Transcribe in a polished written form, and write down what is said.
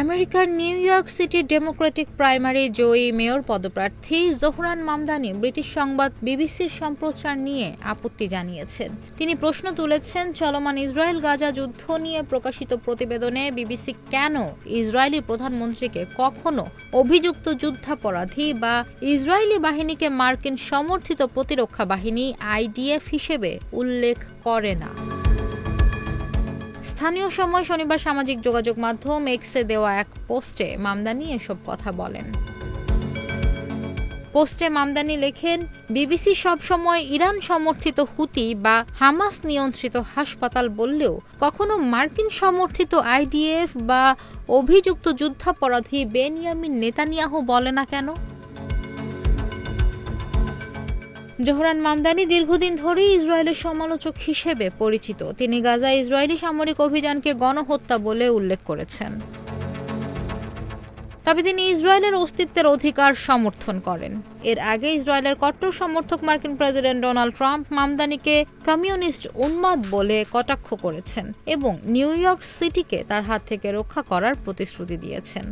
আমেরিকার new York সিটির Democratic primary জয়ী mayor পদপ্রার্থী জোহরান মামদানি ব্রিটিশ সংবাদ বিবিসির সম্প্রচার নিয়ে আপত্তি জানিয়েছেন। তিনি প্রশ্ন তুলেছেন, চলমান ইসরায়েল গাজা যুদ্ধ নিয়ে প্রকাশিত প্রতিবেদনে বিবিসি কেন ইসরায়েলি প্রধানমন্ত্রীকে কখনো অভিযুক্ত যুদ্ধাপরাধী বা ইসরায়েলি বাহিনীকে মার্কিন সমর্থিত প্রতিরক্ষা বাহিনী আইডিএফ হিসেবে উল্লেখ করে না। স্থানীয় সময় শনিবার সামাজিক যোগাযোগ মাধ্যম এক্সে দেওয়া এক পোস্টে মামদানি এসব কথা বলেন। পোস্টে মামদানি লেখেন, বিবিসি সবসময় ইরান সমর্থিত হুতি বা হামাস নিয়ন্ত্রিত হাসপাতাল বললেও কখনো মার্কিন সমর্থিত আইডিএফ বা অভিযুক্ত যুদ্ধাপরাধী বেনিয়ামিন নেতানিয়াহু বলে না কেন? জোহরান মামদানি দীর্ঘদিন ধরেই ইসরায়েলের সমালোচক হিসেবে পরিচিত। তিনি গাজায় ইসরায়েলি সামরিক অভিযানকে গণহত্যা বলে উল্লেখ করেছেন। তবে তিনি ইসরায়েলের অস্তিত্বের অধিকার সমর্থন করেন। এর আগে ইসরায়েলের কট্টর সমর্থক মার্কিন প্রেসিডেন্ট ডোনাল্ড ট্রাম্প মামদানিকে কমিউনিস্ট উন্মাদ বলে কটাক্ষ করেছেন এবং নিউ ইয়র্ক সিটিকে তার হাত থেকে রক্ষা করার প্রতিশ্রুতি দিয়েছেন।